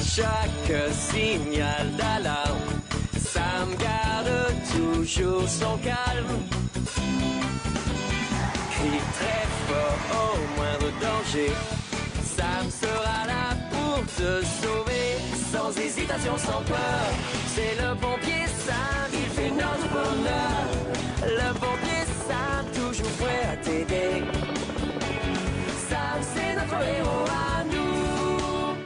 chaque signal d'alarme, Sam garde toujours son calme. Crie très fort au moindre danger, Sam sera là pour te sauver. Sans hésitation, sans peur, c'est le pompier Sam, il fait notre bonheur. Le pompier Sam, toujours prêt à t'aider. Sam, c'est notre héros à nous.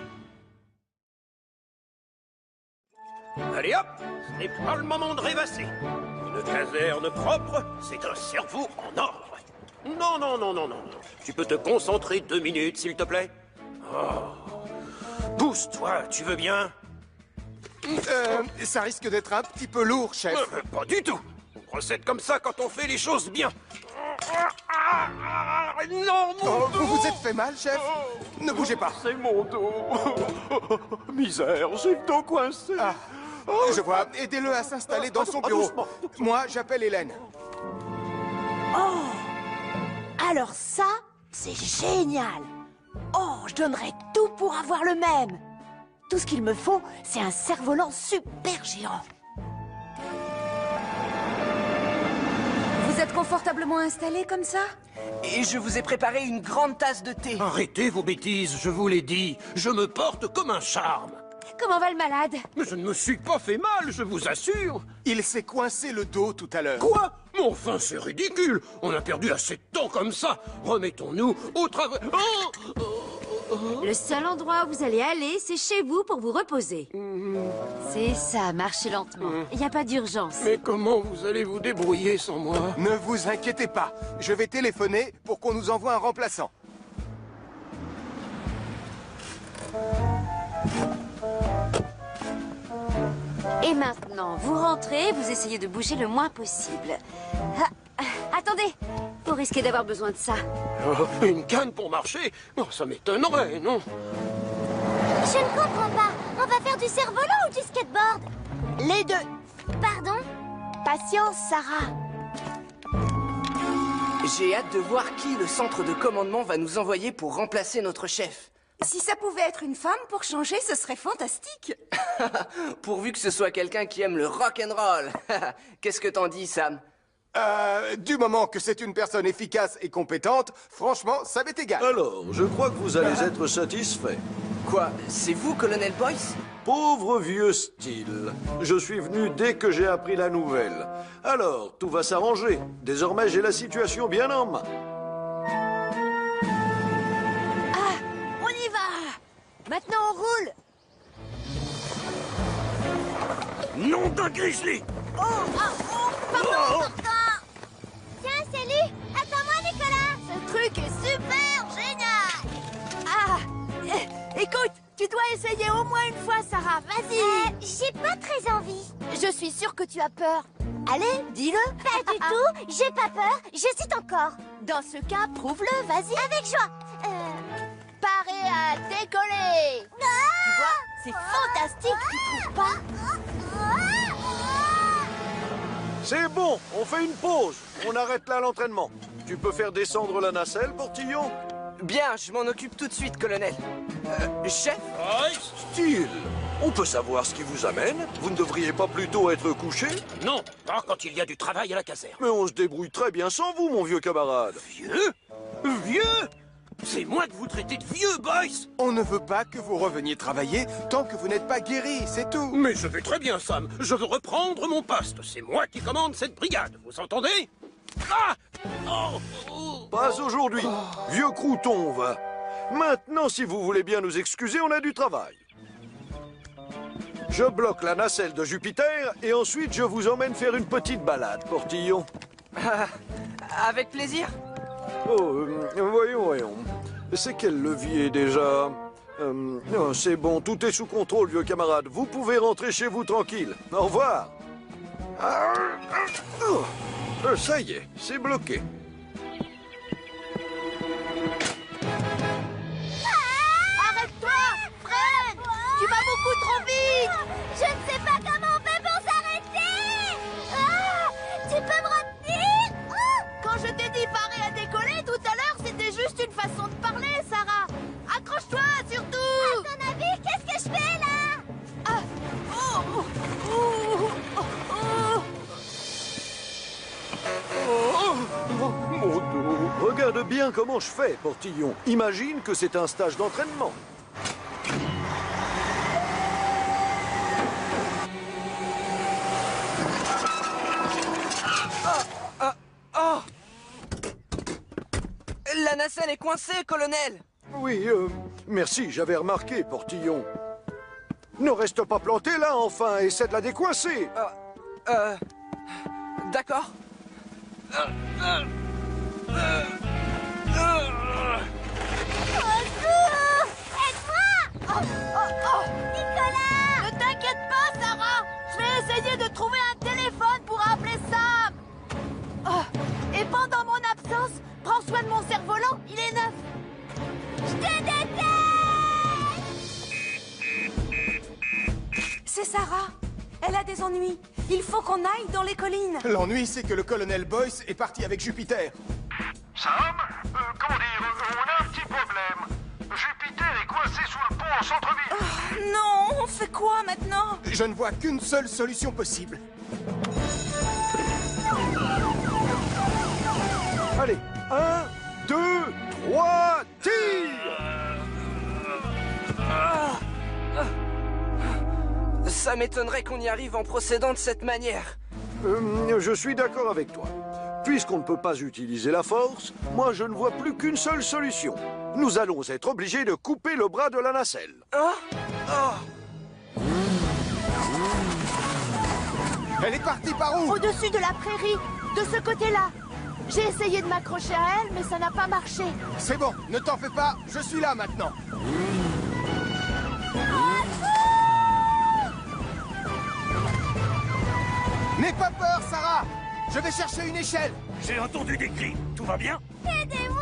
Allez hop, ce n'est pas le moment de rêvasser. Une caserne propre, c'est un cerveau en ordre. Non, non, non, non, non. Tu peux te concentrer 2 minutes, s'il te plaît? Oh. Pousse-toi, tu veux bien? Ça risque d'être un petit peu lourd, chef. Pas du tout. On procède comme ça quand on fait les choses bien. Non, mon dos! Vous vous êtes fait mal, chef? Ne bougez pas. C'est mon dos. Misère, j'ai le dos coincé. Ah, je vois. Aidez-le à s'installer dans son bureau. doucement. Moi, j'appelle Hélène. Oh! Alors ça, c'est génial! Oh, je donnerais tout pour avoir le même! Tout ce qu'il me faut, c'est un cerf-volant super géant. Vous êtes confortablement installé comme ça? Et je vous ai préparé une grande tasse de thé. Arrêtez vos bêtises, je vous l'ai dit. Je me porte comme un charme. Comment va le malade? Mais je ne me suis pas fait mal, je vous assure. Il s'est coincé le dos tout à l'heure. Quoi? Mais enfin, c'est ridicule. On a perdu assez de temps comme ça. Remettons-nous au travail. Le seul endroit où vous allez aller, c'est chez vous pour vous reposer. C'est ça, marchez lentement. Il n'y a pas d'urgence. Mais comment vous allez vous débrouiller sans moi? Ne vous inquiétez pas. Je vais téléphoner pour qu'on nous envoie un remplaçant. Et maintenant, vous rentrez, vous essayez de bouger le moins possible. Attendez, vous risquez d'avoir besoin de ça. Oh, une canne pour marcher? Oh, ça m'étonnerait, non? Je ne comprends pas. On va faire du cerf-volant ou du skateboard? Les deux. Pardon? Patience, Sarah. J'ai hâte de voir qui le centre de commandement va nous envoyer pour remplacer notre chef. Si ça pouvait être une femme pour changer, ce serait fantastique. Pourvu que ce soit quelqu'un qui aime le rock'n'roll. Qu'est-ce que t'en dis, Sam? Du moment que c'est une personne efficace et compétente, franchement, ça m'est égal. Alors, je crois que vous allez être satisfait. Quoi? C'est vous, colonel Boyce? Pauvre vieux style. Je suis venu dès que j'ai appris la nouvelle. Alors, tout va s'arranger. Désormais, j'ai la situation bien en main. On y va! Maintenant, on roule! Nom d'un grizzly! Pardon! Tiens, salut! Attends-moi, Nicolas! Ce truc est super génial! Ah! Écoute, tu dois essayer au moins une fois, Sarah. Vas-y! J'ai pas très envie. Je suis sûre que tu as peur. Allez, dis-le! Pas du tout, j'ai pas peur, j'hésite encore. Dans ce cas, prouve-le, vas-y! Avec joie. Paré à décoller! Tu vois, c'est fantastique, tu trouves pas? C'est bon, on fait une pause. On arrête là l'entraînement. Tu peux faire descendre la nacelle, Portillon? Bien, je m'en occupe tout de suite, colonel. Chef? Style, on peut savoir ce qui vous amène? Vous ne devriez pas plutôt être couché? Non, pas quand il y a du travail à la caserne. Mais on se débrouille très bien sans vous, mon vieux camarade. Vieux? Vieux? C'est moi que vous traitez de vieux, Boyce! On ne veut pas que vous reveniez travailler tant que vous n'êtes pas guéri, c'est tout. Mais je vais très bien, Sam. Je veux reprendre mon poste. C'est moi qui commande cette brigade. Vous entendez? Ah! Pas aujourd'hui. Vieux crouton, va. Maintenant, si vous voulez bien nous excuser, on a du travail. Je bloque la nacelle de Jupiter et ensuite je vous emmène faire une petite balade, Portillon. Avec plaisir. Oh, voyons. C'est quel levier déjà? Non, c'est bon, tout est sous contrôle, vieux camarade. Vous pouvez rentrer chez vous tranquille. Au revoir. Ça y est, c'est bloqué. Arrête-toi! Freine! Tu vas beaucoup trop vite! Je ne sais pas comment on fait pour s'arrêter. Tu peux me retenir? Quand je t'ai dit parer à décoller tout à l'heure, c'était juste une façon de parler, Sarah! Accroche-toi, surtout! À ton avis, qu'est-ce que je fais là? bien comment je fais, Portillon. Imagine que c'est un stage d'entraînement. La nacelle est coincée, colonel! Oui, merci, j'avais remarqué, Portillon. Ne reste pas planté là, enfin, essaie de la décoincer. D'accord. Nicolas! Ne t'inquiète pas, Sarah! Je vais essayer de trouver un téléphone pour appeler Sam! Oh, et pendant mon absence, prends soin de mon cerf-volant, il est neuf! Je te déteste! C'est Sarah. Elle a des ennuis. Il faut qu'on aille dans les collines. L'ennui, c'est que le colonel Boyce est parti avec Jupiter. Sam, comment dire, on a un petit problème. Jupiter est coincé sous le pont en centre-ville. Non, on fait quoi maintenant? Je ne vois qu'une seule solution possible. Allez, 1, 2, 3, tire! Ça m'étonnerait qu'on y arrive en procédant de cette manière. Je suis d'accord avec toi. Puisqu'on ne peut pas utiliser la force, moi je ne vois plus qu'une seule solution. Nous allons être obligés de couper le bras de la nacelle. Elle est partie par où? Au-dessus de la prairie, de ce côté-là. J'ai essayé de m'accrocher à elle, mais ça n'a pas marché. C'est bon, ne t'en fais pas, je suis là maintenant. N'aie pas peur, Sarah! Je vais chercher une échelle. J'ai entendu des cris. Tout va bien? Aidez-moi!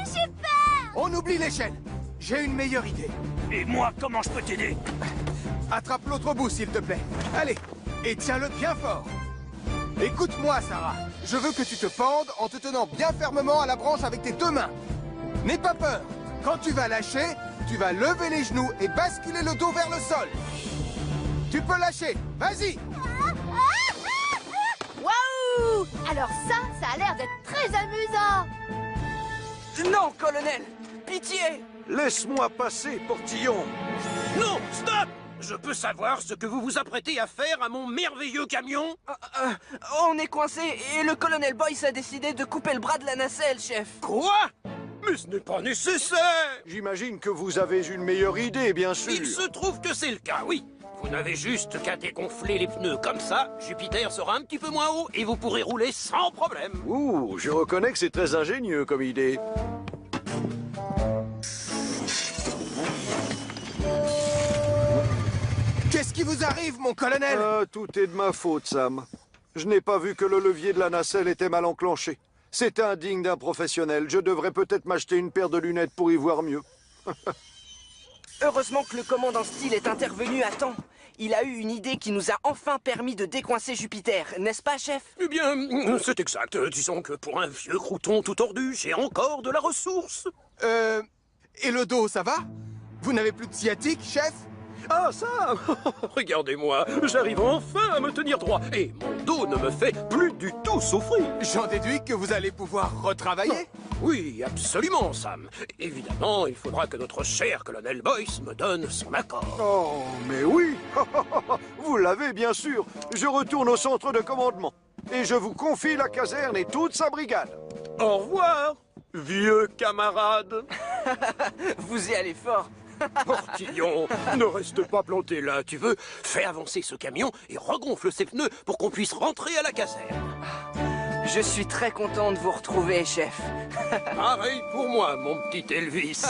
J'ai peur! On oublie l'échelle. J'ai une meilleure idée. Et moi, comment je peux t'aider? Attrape l'autre bout, s'il te plaît. Allez, et tiens-le bien fort. Écoute-moi, Sarah. Je veux que tu te pendes en te tenant bien fermement à la branche avec tes deux mains. N'aie pas peur. Quand tu vas lâcher, tu vas lever les genoux et basculer le dos vers le sol. Tu peux lâcher. Vas-y. Waouh! Alors ça a l'air d'être très amusant! Non, colonel! Pitié! Laisse-moi passer, Portillon. Non, stop! Je peux savoir ce que vous vous apprêtez à faire à mon merveilleux camion? On est coincé et le colonel Boyce a décidé de couper le bras de la nacelle, chef. Quoi? Mais ce n'est pas nécessaire! J'imagine que vous avez une meilleure idée, bien sûr. Il se trouve que c'est le cas, oui. Vous n'avez juste qu'à dégonfler les pneus comme ça, Jupiter sera un petit peu moins haut et vous pourrez rouler sans problème. Ouh, je reconnais que c'est très ingénieux comme idée. Qu'est-ce qui vous arrive, mon colonel? Tout est de ma faute, Sam. Je n'ai pas vu que le levier de la nacelle était mal enclenché. C'est indigne d'un professionnel. Je devrais peut-être m'acheter une paire de lunettes pour y voir mieux. Heureusement que le commandant Steele est intervenu à temps. Il a eu une idée qui nous a enfin permis de décoincer Jupiter, n'est-ce pas, chef? Eh bien, c'est exact. Disons que pour un vieux crouton tout tordu, j'ai encore de la ressource. Et le dos, ça va? Vous n'avez plus de sciatique, chef? Ah, ça! Regardez-moi, j'arrive enfin à me tenir droit et mon dos ne me fait plus du tout souffrir. J'en déduis que vous allez pouvoir retravailler? Oui, absolument, Sam. Évidemment, il faudra que notre cher colonel Boyce me donne son accord. Oh, mais oui. Vous l'avez, bien sûr. Je retourne au centre de commandement. Et je vous confie la caserne et toute sa brigade. Au revoir, vieux camarade. Vous y allez fort. Portillon, ne reste pas planté là, tu veux? Fais avancer ce camion et regonfle ses pneus pour qu'on puisse rentrer à la caserne. Je suis très content de vous retrouver, chef. Pareil pour moi, mon petit Elvis.